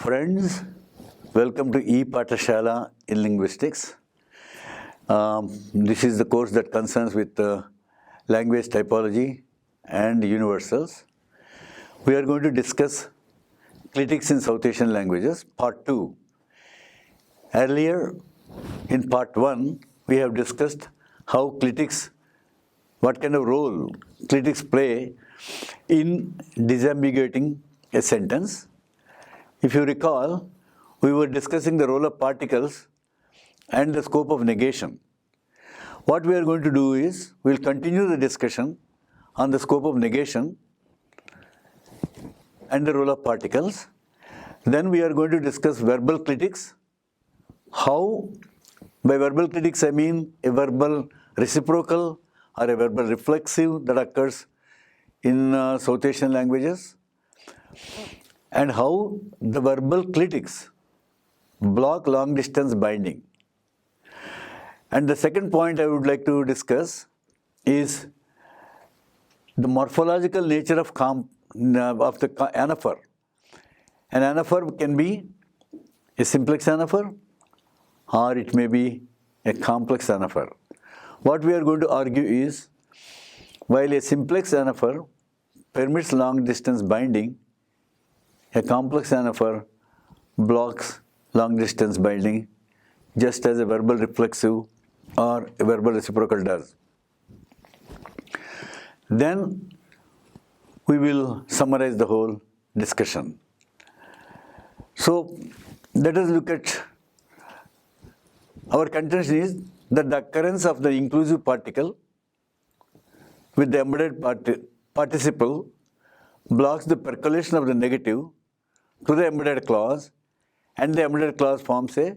Friends, welcome to E-Pathashala in Linguistics. This is the course that concerns with language typology and universals. We are going to discuss Clitics in South Asian languages, part 2. Earlier, in part 1, we have discussed how Clitics, what kind of role Clitics play in disambiguating a sentence. If you recall, we were discussing the role of particles and the scope of negation. What we are going to do is, we will continue the discussion on the scope of negation and the role of particles. Then we are going to discuss verbal clitics. How, by verbal clitics I mean a verbal reciprocal or a verbal reflexive that occurs in South Asian languages, and how the verbal clitics block long distance binding. And the second point I would like to discuss is the morphological nature of the anaphor. An anaphor can be a simplex anaphor or it may be a complex anaphor. What we are going to argue is, while a simplex anaphor permits long distance binding, a complex anaphor blocks long distance binding just as a verbal reflexive or a verbal reciprocal does. Then we will summarize the whole discussion. So let us look at, our contention is that the occurrence of the inclusive particle with the embedded participle blocks the percolation of the negative to the embedded clause, and the embedded clause forms a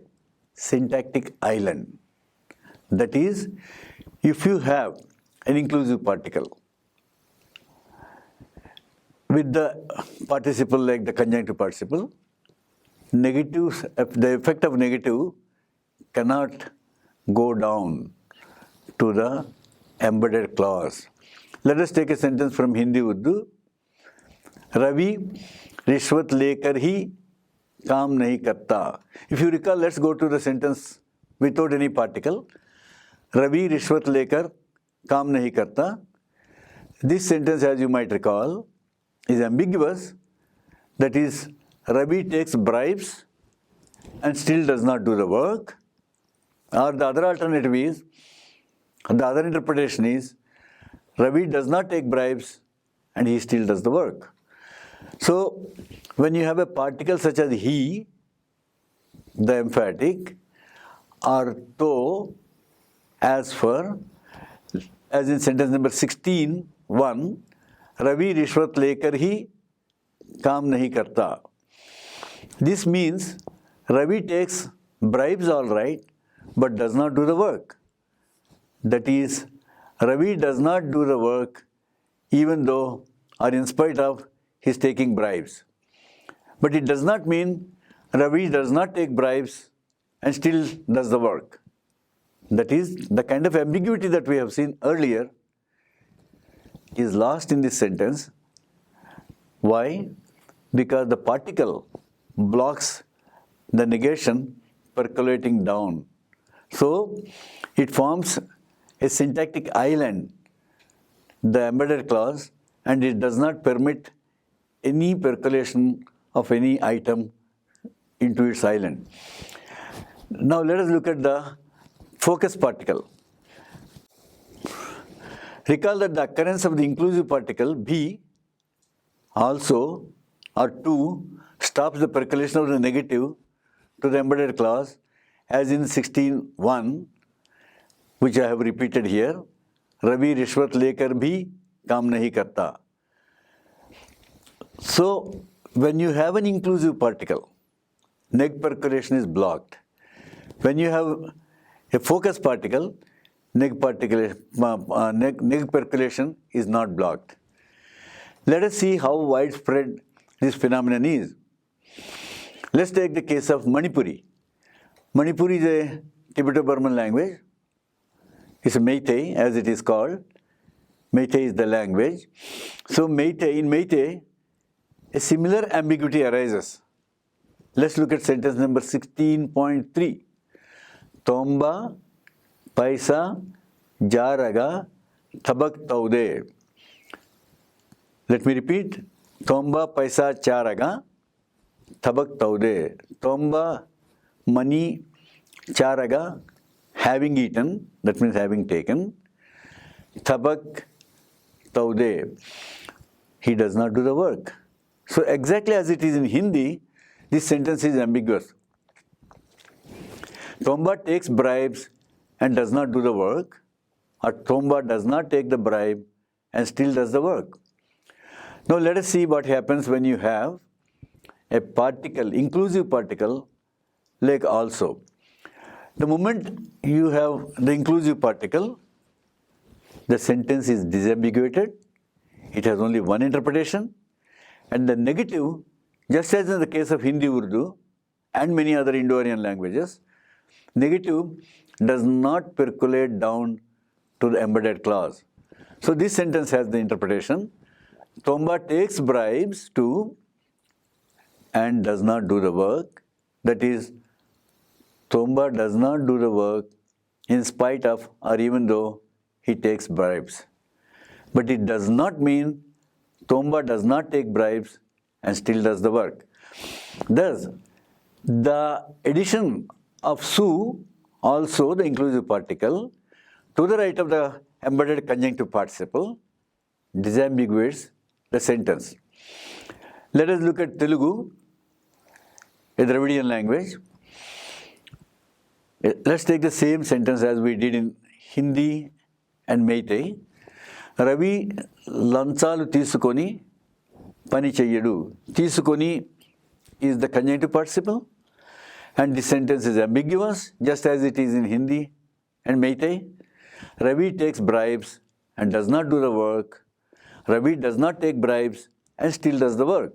syntactic island. That is, if you have an inclusive particle with the participle like the conjunctive participle, negatives, the effect of negative cannot go down to the embedded clause. Let us take a sentence from Hindi Urdu. Ravi रिश्वत लेकर ही काम नहीं करता. If you recall, let's go to the sentence without any particle. Ravi रिश्वत लेकर काम नहीं करता. This sentence, as you might recall, is ambiguous. That is, Ravi takes bribes and still does not do the work. Or the other alternative is, the other interpretation is, Ravi does not take bribes and he still does the work. So, when you have a particle such as he, the emphatic, or to, as for, as in sentence number 16, 1, Ravi rishwat lekar hi काम नहीं करता. This means Ravi takes bribes all right, but does not do the work. That is, Ravi does not do the work even though or in spite of his taking bribes. But it does not mean Ravi does not take bribes and still does the work. That is, the kind of ambiguity that we have seen earlier is lost in this sentence. Why? Because the particle blocks the negation percolating down. So, it forms a syntactic island, the embedded clause, and it does not permit any percolation of any item into its island. Now let us look at the focus particle. Recall that the occurrence of the inclusive particle B also or 2 stops the percolation of the negative to the embedded clause, as in 16.1, which I have repeated here. Ravi rishwat lekar bhi काम नहीं करता. So, when you have an inclusive particle, neg percolation is blocked. When you have a focus particle, neg percolation is not blocked. Let us see how widespread this phenomenon is. Let's take the case of Manipuri. Manipuri is a Tibeto-Burman language. It's a Meitei, as it is called. Meitei is the language. So in Meitei, a similar ambiguity arises. Let's look at sentence number 16.3. Tomba paisa jaraga tabak taude. Let me repeat. Tomba paisa charaga tabak taude. Tomba money charaga having eaten, that means having taken. Tabak taude, he does not do the work. So exactly as it is in Hindi, this sentence is ambiguous. Tomba takes bribes and does not do the work, or Tomba does not take the bribe and still does the work. Now let us see what happens when you have a particle, inclusive particle, like also. The moment you have the inclusive particle, the sentence is disambiguated. It has only one interpretation. And the negative, just as in the case of Hindi, Urdu, and many other Indo-Aryan languages, negative does not percolate down to the embedded clause. So this sentence has the interpretation, Tomba takes bribes to and does not do the work. That is, Tomba does not do the work in spite of or even though he takes bribes. But it does not mean Tomba does not take bribes and still does the work. Thus, the addition of su, also the inclusive particle, to the right of the embedded conjunctive participle disambiguates the sentence. Let us look at Telugu, a Dravidian language. Let's take the same sentence as we did in Hindi and Meitei. Ravi lanchalu తీసుకొని పని చెయ్యడు. తీసుకొని is the conjunctive participle, and this sentence is ambiguous, just as it is in Hindi and Meitei. Ravi takes bribes and does not do the work. Ravi does not take bribes and still does the work.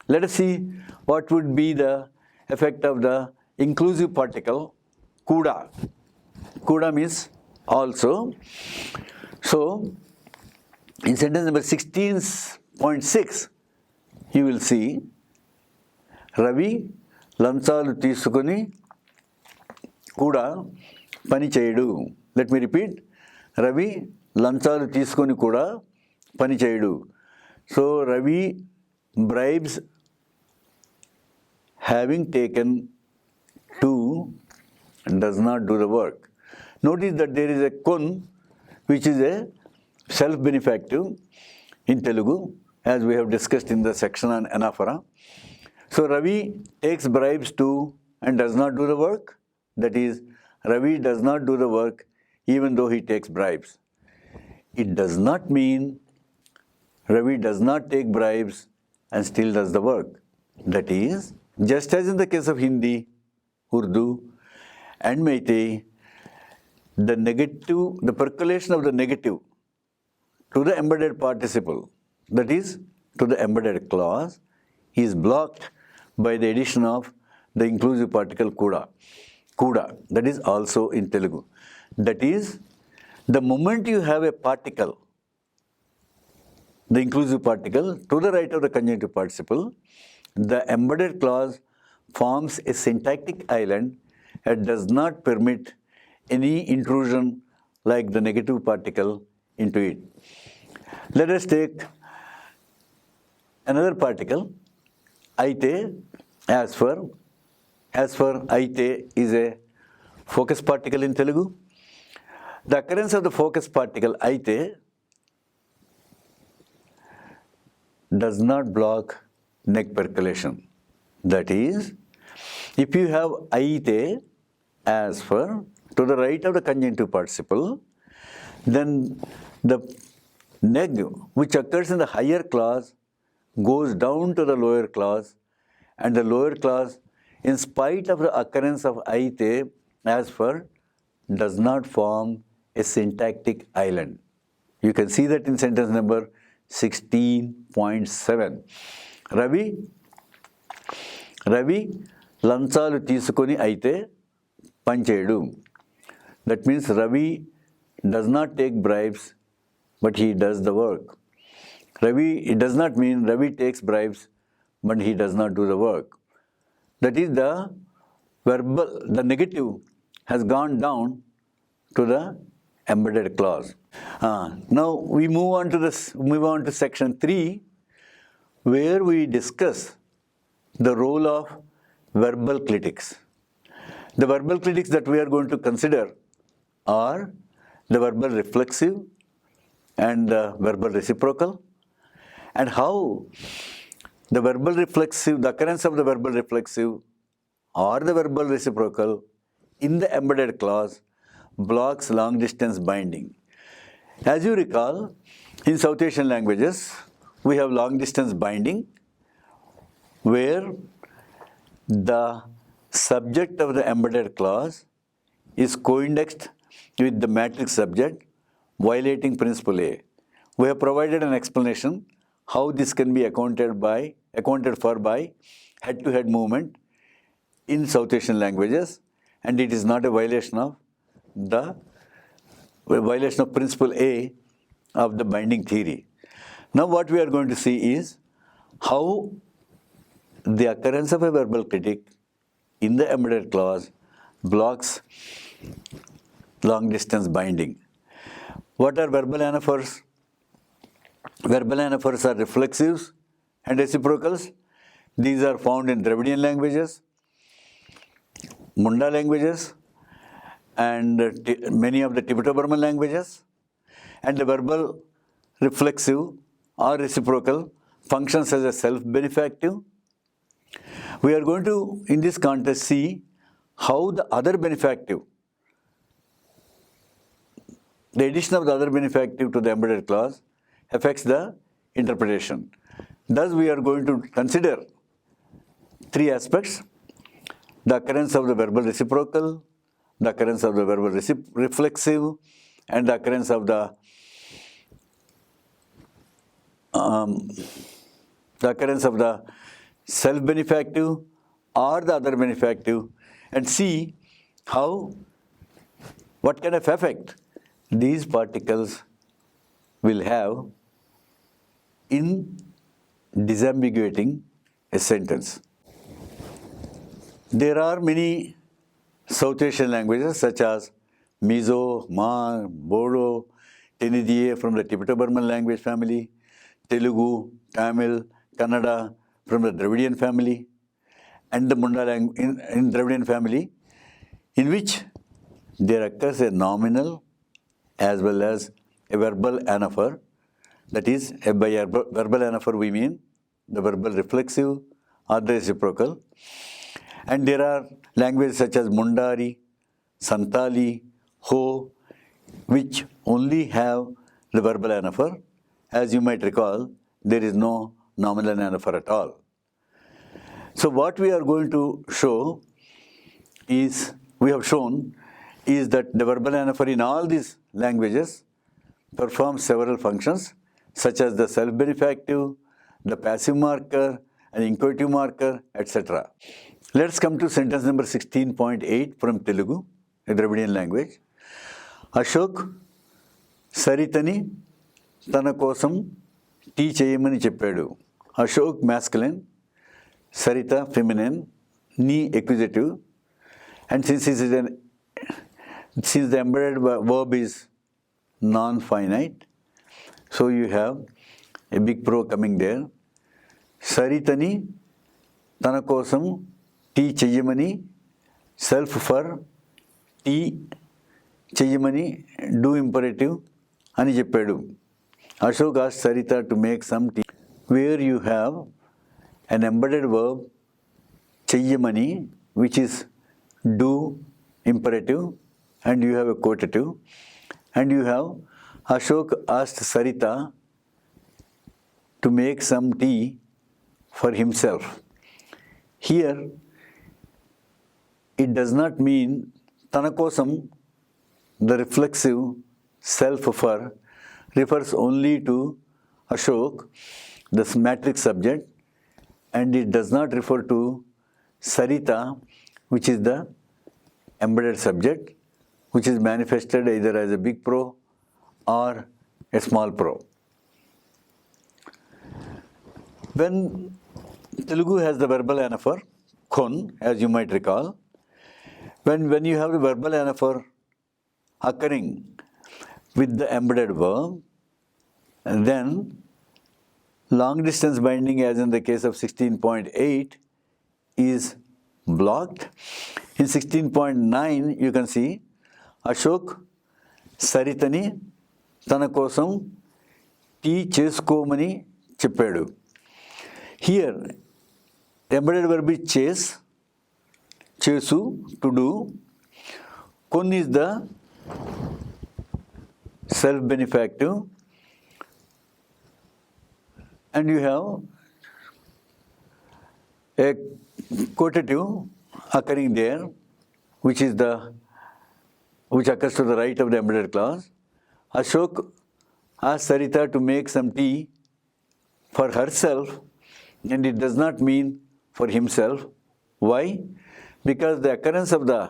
Let us see what would be the effect of the inclusive particle kuda. Kuda means also. So, in sentence number 16.6, you will see Ravi లంచాలు తీసుకొని కూడా పని చేయడు. Let me repeat. Ravi లంచాలు తీసుకొని కూడా పని చేయడు. So Ravi bribes having taken to does not do the work. Notice that there is a kun which is a self-benefactive in Telugu, as we have discussed in the section on anaphora. So Ravi takes bribes to and does not do the work. That is, Ravi does not do the work even though he takes bribes. It does not mean Ravi does not take bribes and still does the work. That is, just as in the case of Hindi, Urdu, and Meitei, the negative, the percolation of the negative to the embedded participle, that is, to the embedded clause, is blocked by the addition of the inclusive particle kuda. Kuda, that is also in Telugu. That is, the moment you have a particle, the inclusive particle, to the right of the conjunctive participle, the embedded clause forms a syntactic island and does not permit any intrusion like the negative particle into it. Let us take another particle, aite, as for aite is a focus particle in Telugu. The occurrence of the focus particle aite does not block neck percolation. That is, if you have aite as for to the right of the conjunctive participle, then the neg which occurs in the higher clause goes down to the lower clause, and the lower clause, in spite of the occurrence of aite as for, does not form a syntactic island. You can see that in sentence number 16.7. Ravi లంచాలు తీసుకొని అయితే పనిచేయడు. That means Ravi does not take bribes, but he does the work. It does not mean Ravi takes bribes, but he does not do the work. That is the negative has gone down to the embedded clause. Now we move on to section 3, where we discuss the role of verbal clitics. The verbal clitics that we are going to consider are the verbal reflexive and the verbal reciprocal, and how the occurrence of the verbal reflexive or the verbal reciprocal in the embedded clause blocks long distance binding. As you recall, in South Asian languages, we have long distance binding, where the subject of the embedded clause is co-indexed with the matrix subject, violating principle A. We have provided an explanation how this can be accounted for by head-to-head movement in South Asian languages, and it is not a violation of principle A of the binding theory. Now what we are going to see is how the occurrence of a verbal clitic in the embedded clause blocks long distance binding. What are verbal anaphors? Verbal anaphors are reflexives and reciprocals. These are found in Dravidian languages, Munda languages, and many of the Tibeto-Burman languages. And the verbal reflexive or reciprocal functions as a self-benefactive. We are going to, in this context, see how the addition of the other benefactive to the embedded clause affects the interpretation. Thus, we are going to consider 3 aspects: the occurrence of the verbal reciprocal, the occurrence of the verbal reflexive, and the occurrence of the self-benefactive or the other benefactive, and see what kind of effect these particles will have in disambiguating a sentence. There are many South Asian languages such as Mizo, Ma, Bodo, Tenediye from the Tibeto-Burman language family, Telugu, Tamil, Kannada from the Dravidian family, and the Munda language in Dravidian family, in which there occurs a nominal as well as a verbal anaphor. That is, by a verbal anaphor we mean the verbal reflexive or the reciprocal. And there are languages such as Mundari, Santali, Ho, which only have the verbal anaphor. As you might recall, there is no nominal anaphor at all. So what we are going to show is, that the verbal anaphor in all these languages performs several functions, such as the self-benefactive, the passive marker, an inchoative marker, etc. Let's come to sentence number 16.8 from Telugu, a Dravidian language. Ashok Saritani tana kosam tea cheyamani cheppedu. Ashok masculine, Sarita feminine, ni accusative, and since the embedded verb is non-finite, so you have a big pro coming there. Saritani tana kosam tea cheyamani, self for tea cheyamani, do imperative ani cheppedu. Ashok asked Sarita to make some tea, where you have an embedded verb cheyamani, which is do imperative, and you have a quotative, and you have Ashok asked Sarita to make some tea for himself. Here, it does not mean tanakosam, the reflexive self for, refers only to Ashok, the matrix subject, and it does not refer to Sarita, which is the embedded subject, which is manifested either as a big pro or a small pro. When Telugu has the verbal anaphor, kun, as you might recall. When you have the verbal anaphor occurring with the embedded verb, then long distance binding, as in the case of 16.8, is blocked. In 16.9, you can see Ashok Saritani tana kosam tea చేసుకోమని చెప్పాడు. Here, the embedded verb is chase, చేసు, to do. Kun is the self-benefactive, and you have a quotative occurring there, which occurs to the right of the embedded clause. Ashok asked Sarita to make some tea for herself, and it does not mean for himself. Why? Because the occurrence of the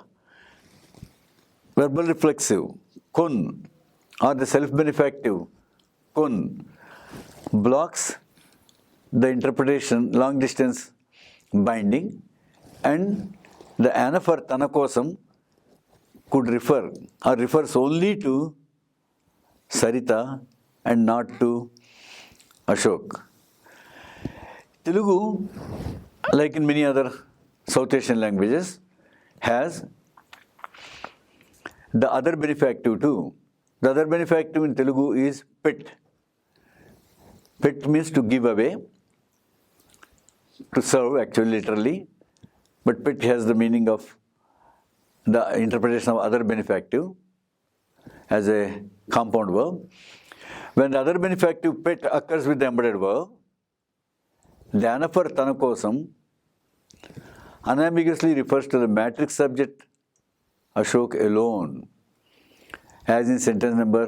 verbal reflexive kun or the self-benefactive kun blocks the interpretation long distance binding, and the anaphor tanakosam could refer or refers only to Sarita and not to Ashok. Telugu, like in many other South Asian languages, has the other benefactive too. The other benefactive in Telugu is pit. Pit means to give away, to serve actually literally, but pit has the meaning of the interpretation of other benefactive as a compound verb. When the other benefactive pit occurs with the embedded verb, the anaphor tanakosam unambiguously refers to the matrix subject Ashok alone, as in sentence number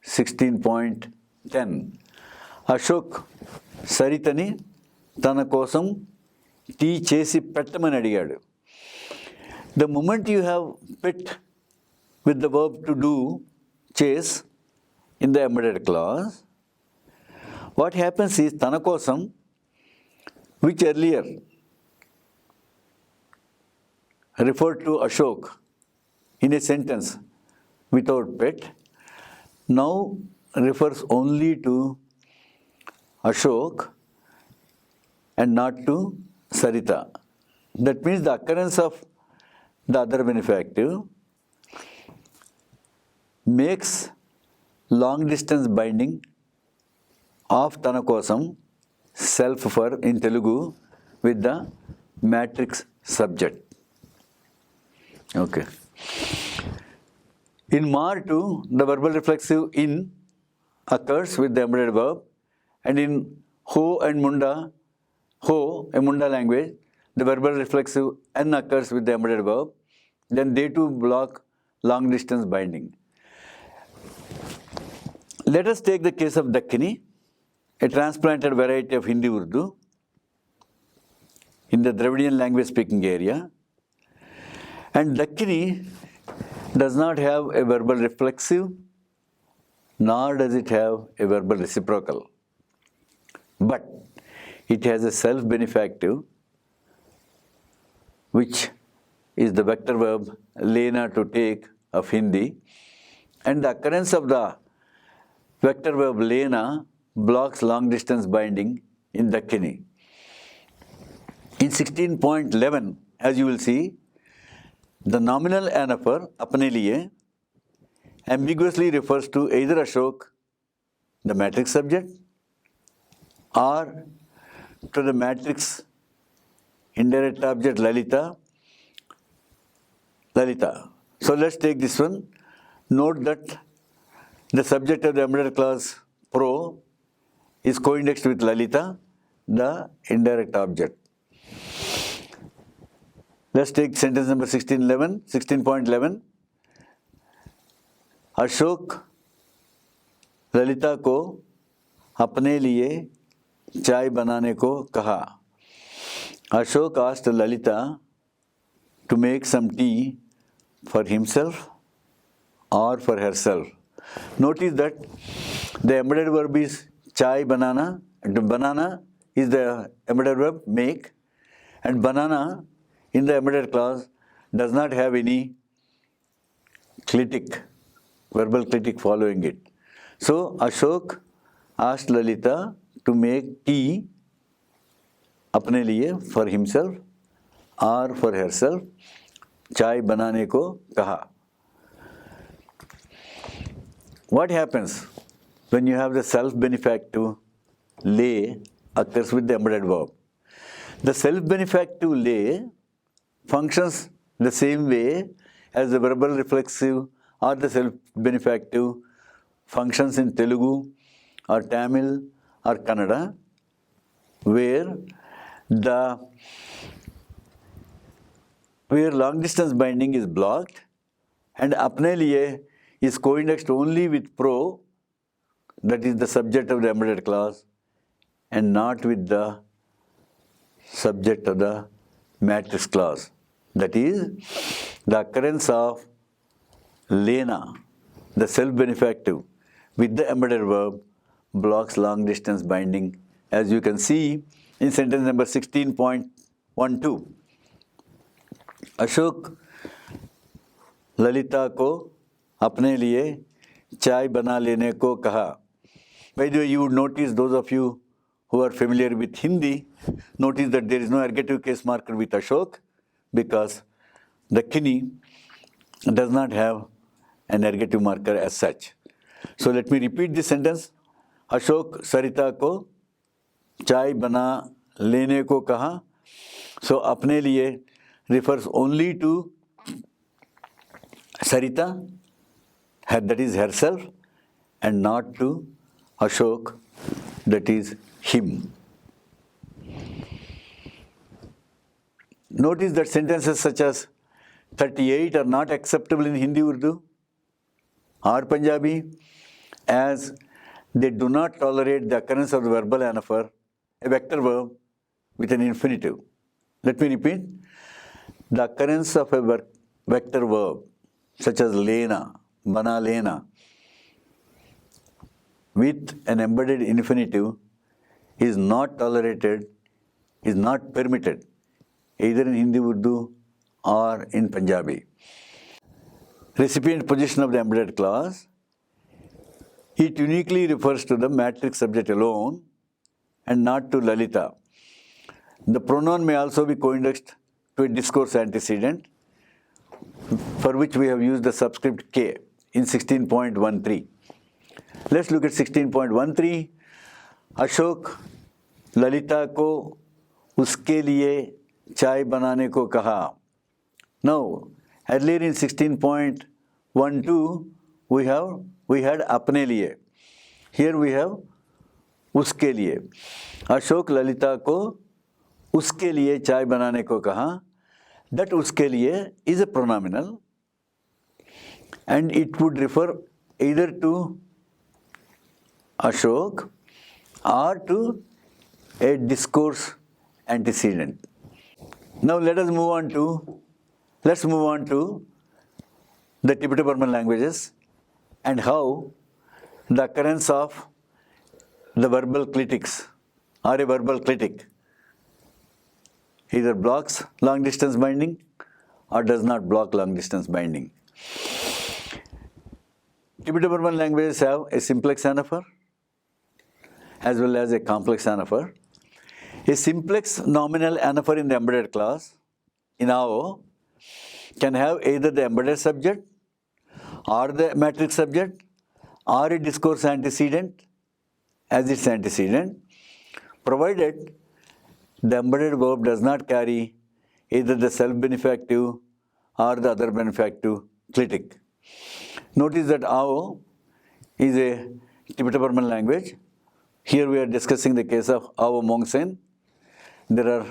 16.10. Ashok Saritani tana kosam tea chesi pettamani adigadu. The moment you have pit with the verb to do, chase, in the embedded clause, what happens is tana kosam, which earlier referred to Ashok in a sentence without pit, now refers only to Ashok and not to Sarita. That means the occurrence of the other benefactive makes long distance binding of Tanakosam self for in Telugu with the matrix subject. Okay. In Mar 2, the verbal reflexive in occurs with the embedded verb, and in Ho and Munda, Ho, a Munda language, the verbal reflexive N occurs with the embedded verb, then they too block long distance binding. Let us take the case of Dakkini, a transplanted variety of Hindi Urdu in the Dravidian language speaking area. And Dakkini does not have a verbal reflexive, nor does it have a verbal reciprocal. But it has a self-benefactive, which is the vector verb lena, to take, of Hindi. And the occurrence of the vector verb lena blocks long distance binding in Dakkini. In 16.11, as you will see, the nominal anaphor, apne liye, ambiguously refers to either Ashok, the matrix subject, or to the matrix indirect object Lalita. So let's take this one. Note that the subject of the embedded clause pro is co-indexed with Lalita, the indirect object. Let's take sentence number 16.11. Ashok Lalita को अपने लिए चाय बनाने को कहा. Ashok asked Lalita to make some tea for himself or for herself. Notice that the embedded verb is chai banana. Banana is the embedded verb make, and banana in the embedded class does not have any clitic, verbal clitic following it. So Ashok asked Lalita to make tea अपने लिए, for himself or for herself, चाय बनाने को कहा. What happens when you have the self-benefactive lay occurs with the embedded verb? The self-benefactive lay functions the same way as the verbal reflexive or the self-benefactive functions in Telugu or Tamil or Kannada, where long distance binding is blocked and apne liye is co-indexed only with pro, that is the subject of the embedded class, and not with the subject of the matrix class. That is, the occurrence of Lena, the self-benefactive, with the embedded verb blocks long distance binding, as you can see in sentence number 16.12. Ashok Lalita को अपने लिए चाय बना लेने को कहा. By the way, you would notice, those of you who are familiar with Hindi, notice that there is no ergative case marker with Ashok because the Kini does not have an ergative marker as such. So let me repeat this sentence. Ashok Sarita को चाय बना लेने को कहा. So अपने लिए refers only to Sarita, that is herself, and not to Ashok, that is him. Notice that sentences such as 38 are not acceptable in Hindi, Urdu or Punjabi, as they do not tolerate the occurrence of the verbal anaphor, a vector verb with an infinitive. Let me repeat. The occurrence of a vector verb such as lena, bana lena, with an embedded infinitive is not tolerated, is not permitted, either in Hindi, Urdu or in Punjabi. Recipient position of the embedded clause. It uniquely refers to the matrix subject alone and not to Lalita. The pronoun may also be co-indexed to a discourse antecedent, for which we have used the subscript K in 16.13. Let's look at 16.13. Ashok Lalita को उसके लिए चाय बनाने को कहा. Now, earlier in 16.12, we had अपने लिए. Here we have उसके लिए. अशोक ललिता को उसके लिए चाय बनाने को कहा. That उसके लिए is a pronominal and it would refer either to Ashok or to a discourse antecedent. Now let's move on to the Tibeto-Burman languages and how the occurrence of the verbal clitics or a verbal clitic either blocks long distance binding or does not block long distance binding. Tibeto-Burman languages have a simplex anaphor as well as a complex anaphor. A simplex nominal anaphor in the embedded class in AO can have either the embedded subject or the matrix subject or a discourse antecedent as its antecedent, provided the embedded verb does not carry either the self-benefactive or the other benefactive clitic. Notice that AO is a Tibeto-Burman language. Here we are discussing the case of AO Mongsen. There are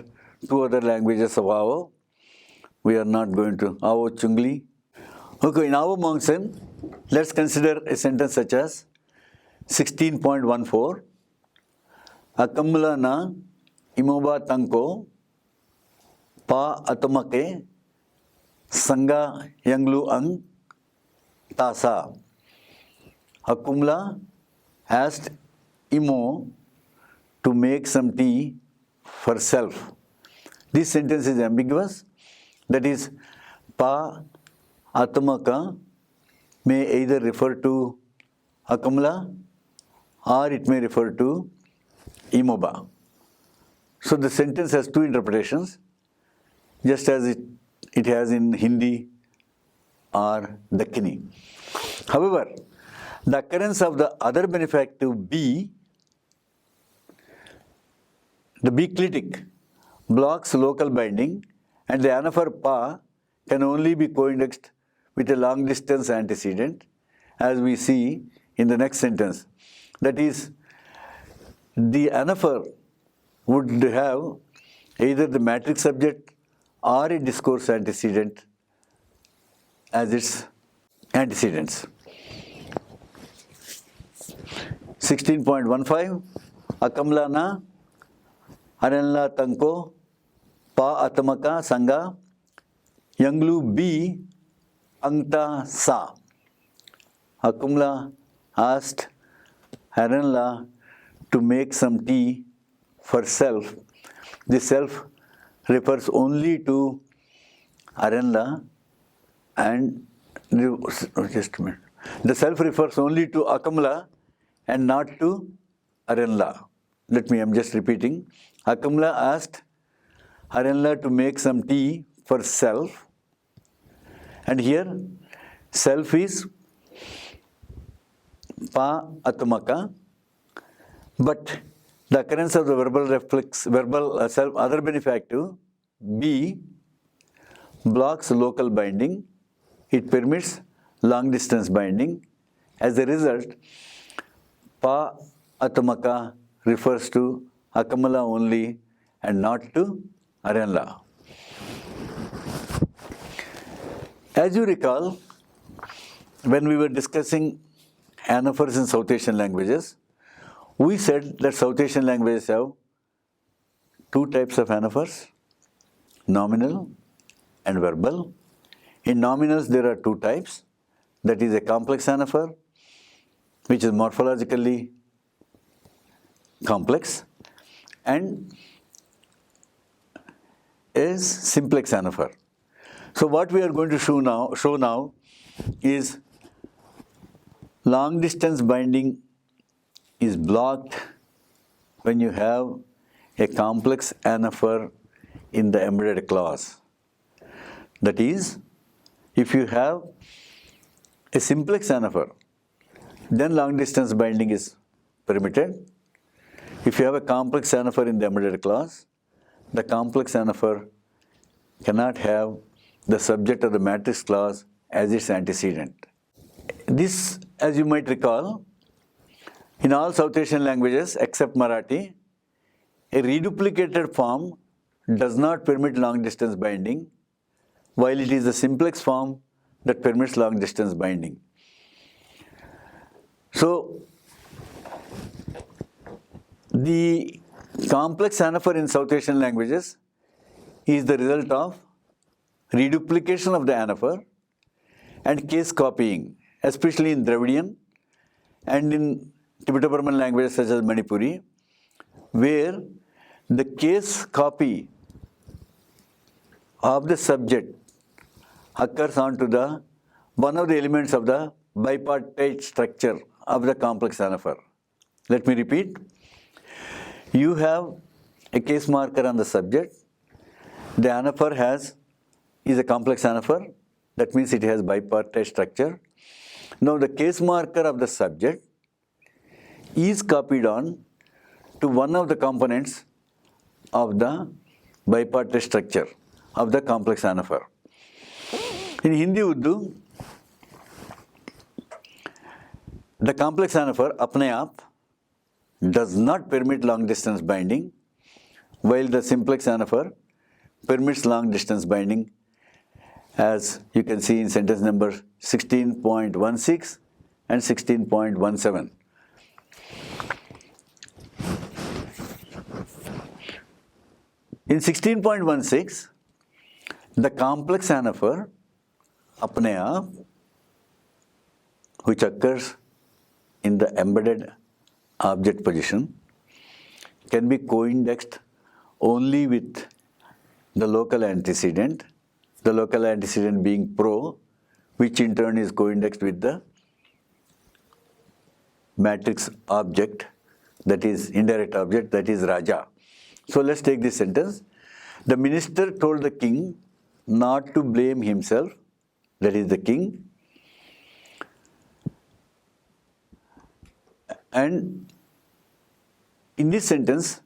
two other languages of AO. We are not going to AO Chungli. Okay, in AO Mongsen, let's consider a sentence such as 16.14. Akamla na imoba tangko pa atomake sanga yanglu ang tasa. Akumla asked Imo to make some tea for self. This sentence is ambiguous That is, pa atmaka may either refer to akamla or it may refer to imoba. So the sentence has two interpretations, just as it has in Hindi or Dakkini. However, the occurrence of the other benefactive B, the B clitic, blocks local binding, and the anaphor pa can only be coindexed with a long distance antecedent, as we see in the next sentence. That is, the anaphor would have either the matrix subject or a discourse antecedent as its antecedents. 16.15 Akamla na Aranla Tanko Pa Atamaka Sanga Yanglu B Angta Sa. Akamla asked Aranla to make some tea for self. The self refers only to Aranla and just a minute. The self refers only to Akamla and not to Aranla. I'm just repeating. Akamla asked Aranla to make some tea for self. And here, self is pa atmaka, but the occurrence of the verbal self other benefactive B blocks local binding. It permits long distance binding. As a result, pa atmaka refers to akamala only and not to Aranla. As you recall, when we were discussing anaphors in South Asian languages, we said that South Asian languages have two types of anaphors, nominal and verbal. In nominals, there are two types. That is a complex anaphor, which is morphologically complex, and is simplex anaphor. So what we are going to show now is long distance binding is blocked when you have a complex anaphor in the embedded clause. That is, if you have a simplex anaphor, then long distance binding is permitted. If you have a complex anaphor in the embedded clause, the complex anaphor cannot have the subject of the matrix clause as its antecedent. This, as you might recall, in all South Asian languages except Marathi, a reduplicated form does not permit long distance binding, while it is the simplex form that permits long distance binding. So, the complex anaphor in South Asian languages is the result of reduplication of the anaphor and case copying, especially in Dravidian and in Tibeto-Burman languages such as Manipuri, where the case copy of the subject occurs onto the one of the elements of the bipartite structure of the complex anaphor. Let me repeat. You have a case marker on the subject. The anaphor is a complex anaphor. That means it has bipartite structure. Now the case marker of the subject is copied on to one of the components of the bipartite structure of the complex anaphor. In Hindi Urdu, the complex anaphor apne aap does not permit long distance binding, while the simplex anaphor permits long distance binding, as you can see in sentence number 16.16 and 16.17. In 16.16, the complex anaphor apne aap, which occurs in the embedded object position, can be co-indexed only with the local antecedent. the local antecedent being pro, which in turn is co-indexed with the matrix object, that is indirect object, that is Raja. So let's take this sentence. The minister told the king not to blame himself, that is the king, and in this sentence,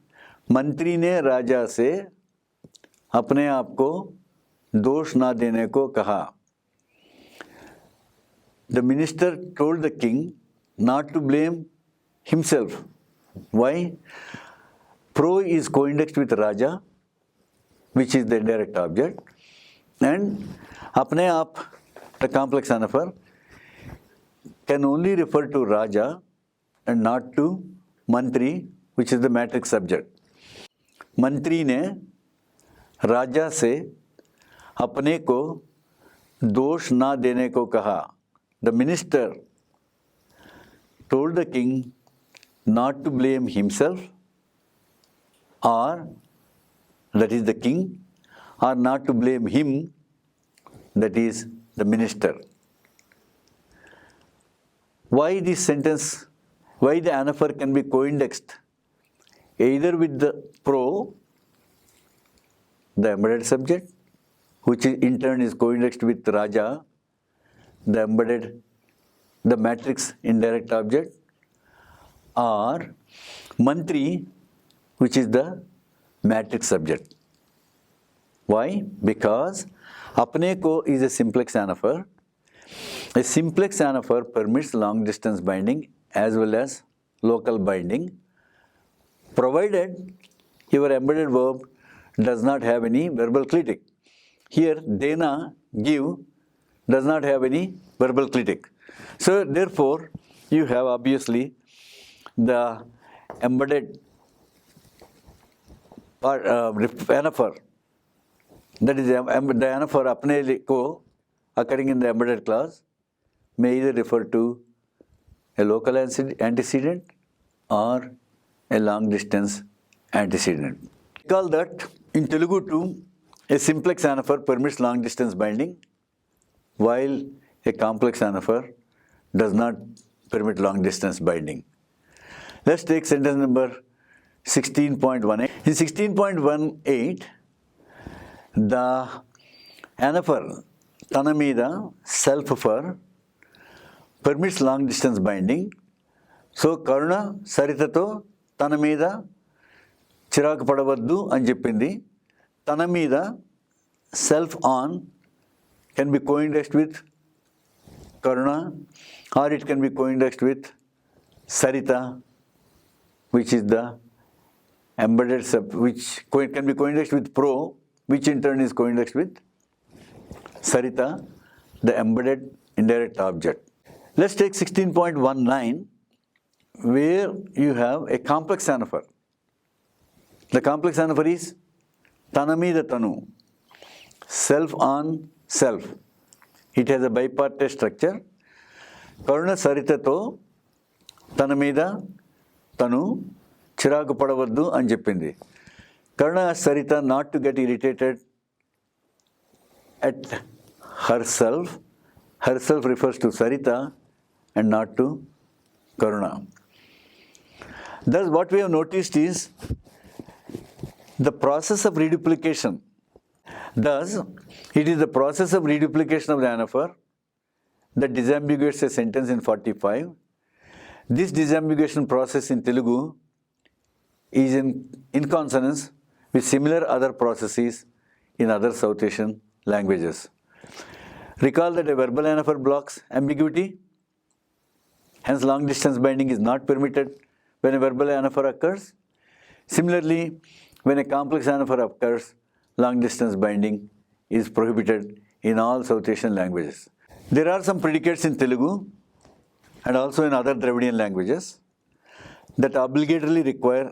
मंत्री ने राजा से अपने आप को दोष ना देने को कहा. The minister told the king not to blame himself. Why? Pro is co-indexed with Raja, which is the indirect object, and apne aap, the complex anaphor, can only refer to Raja and not to Mantri, which is the matrix subject. मंत्री ने राजा से अपने को दोष ना देने को कहा. The minister told the king not to blame himself, or that is the king, or not to blame him, that is the minister. Why this sentence? Why the anaphor can be co-indexed either with the pro, the embedded subject, which in turn is co-indexed with Raja, the matrix indirect object, or Mantri, which is the matrix subject. Why? Because apne ko is a simplex anaphor. A simplex anaphor permits long distance binding as well as local binding, provided your embedded verb does not have any verbal clitic. Here, dena, give, does not have any verbal clitic. So, therefore, you have obviously the embedded anaphor, that is the anaphor apne ko occurring in the embedded clause may either refer to a local antecedent or a long distance antecedent. Recall that in Telugu too, a simplex anaphor permits long distance binding, while a complex anaphor does not permit long distance binding. Let's take sentence number 16.18. In 16.18, the anaphor Tanamida, self for, permits long distance binding. So, Karuna Saritato Tanamida Chirak Padavaddu అని చెప్పింది. తన మీద self on can be co-indexed with Karuna, or it can be co-indexed with Sarita, which is the embedded which can be co-indexed with Pro, which in turn is co-indexed with Sarita, the embedded indirect object. Let's take 16.19, where you have a complex anaphor. The complex anaphor is Tanamida Tanu, self on self. It has a bipartite structure. Karuna Saritato Tanamida Tanu Chiraku Padavaddu అని చెప్పింది. Karuna asked Sarita not to get irritated at herself. Herself refers to Sarita and not to Karuna. Thus, what we have noticed is the process of reduplication. Thus, it is the process of reduplication of the anaphor that disambiguates a sentence in 45. This disambiguation process in Telugu is in consonance with similar other processes in other South Asian languages. Recall that a verbal anaphor blocks ambiguity. Hence, long distance binding is not permitted when a verbal anaphor occurs. Similarly, when a complex anaphor occurs, long distance binding is prohibited in all South Asian languages. There are some predicates in Telugu and also in other Dravidian languages that obligatorily require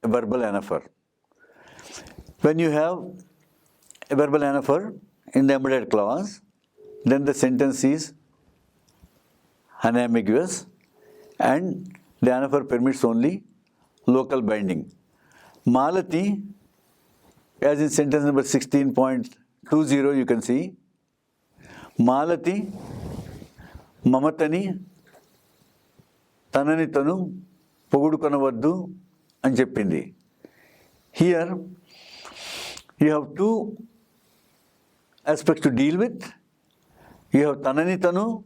a verbal anaphor. When you have a verbal anaphor in the embedded clause, then the sentence is unambiguous and the anaphor permits only local binding. Malati, as in sentence number 16.20, 20 you can see, Malati, Mamatani, Tanani Tanu, Pogudukanavaddu, and Cheppindi. Here, you have two aspects to deal with. You have Tanani Tanu,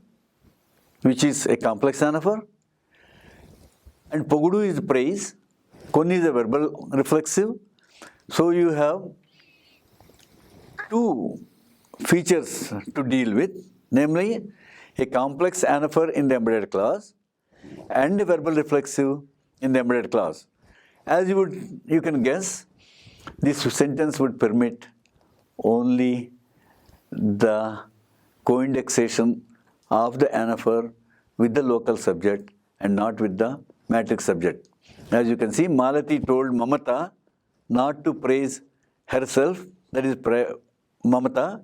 which is a complex anaphor, and Pogudu is praise, Konni is a verbal reflexive. So you have two features to deal with, namely a complex anaphor in the embedded clause and a verbal reflexive in the embedded clause. As you can guess, this sentence would permit only the co-indexation of the anaphor with the local subject and not with the matrix subject. As you can see, Malati told Mamata not to praise herself, that is Mamata.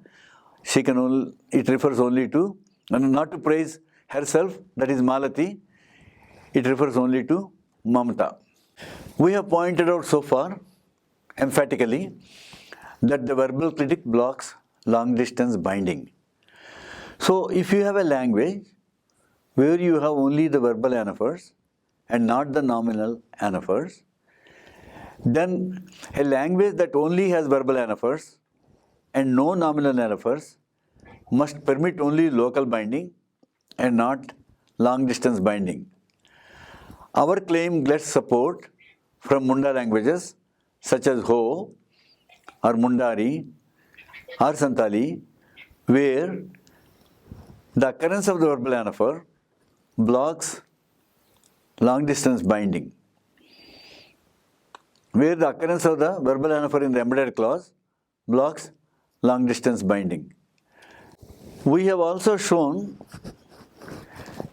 She can only, it refers only to, not to praise herself, that is Malati. It refers only to Mamata. We have pointed out so far, emphatically, that the verbal clitic blocks long distance binding. So if you have a language where you have only the verbal anaphors and not the nominal anaphors, then a language that only has verbal anaphors and no nominal anaphors must permit only local binding and not long distance binding. Our claim gets support from Munda languages such as Ho or Mundari or Santali, where the occurrence of the verbal anaphor blocks long distance binding. Where the occurrence of the verbal anaphor in the embedded clause blocks long distance binding. We have also shown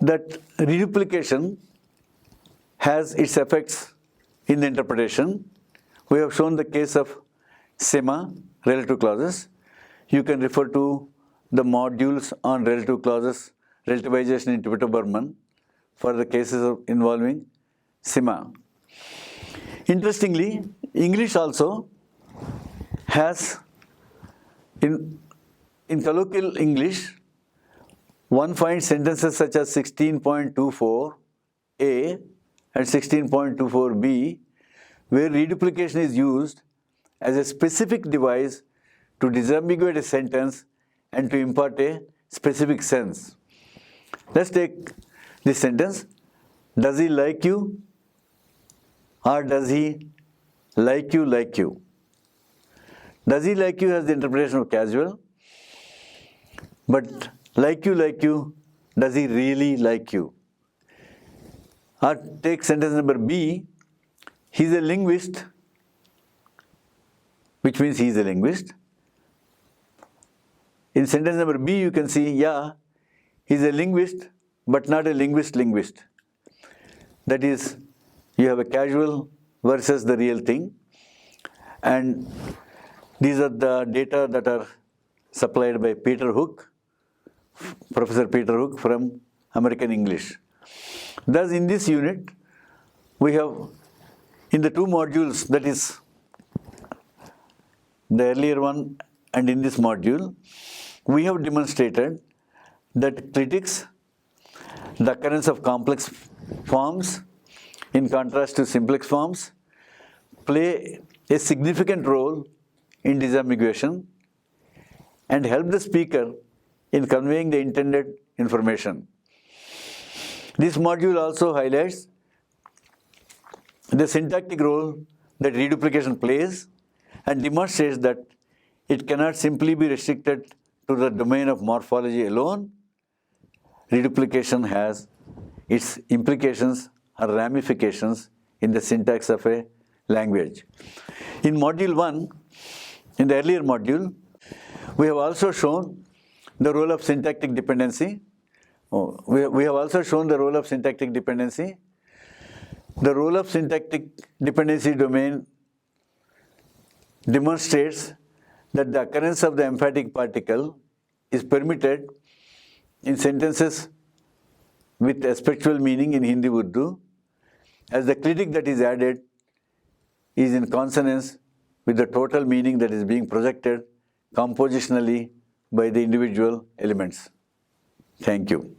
that reduplication has its effects in the interpretation. We have shown the case of SEMA, relative clauses. You can refer to the modules on relative clauses, relativization in Tibet-Burman for the cases involving SEMA. Interestingly, English also has, in colloquial English, one finds sentences such as 16.24a and 16.24b, where reduplication is used as a specific device to disambiguate a sentence and to impart a specific sense. Let's take this sentence. Does he like you? Or does he like you like you? Does he like you has the interpretation of casual, but like you, does he really like you? Or take sentence number B, he's a linguist, which means he's a linguist. In sentence number B, you can see, yeah, he's a linguist, but not a linguist. That is, you have a casual versus the real thing. And these are the data that are supplied by Professor Peter Hook from American English. Thus, in this unit, we have, in the two modules, that is, the earlier one and in this module, we have demonstrated that clitics, the occurrence of complex forms in contrast to simplex forms, play a significant role in disambiguation and help the speaker in conveying the intended information. This module also highlights the syntactic role that reduplication plays and demonstrates that it cannot simply be restricted to the domain of morphology alone. Reduplication has its implications or ramifications in the syntax of a language. In module 1, in the earlier module, we have also shown the role of syntactic dependency. We have also shown the role of syntactic dependency. The role of syntactic dependency domain demonstrates that the occurrence of the emphatic particle is permitted in sentences with aspectual meaning in Hindi Urdu, as the clitic that is added is in consonance with the total meaning that is being projected compositionally by the individual elements. Thank you.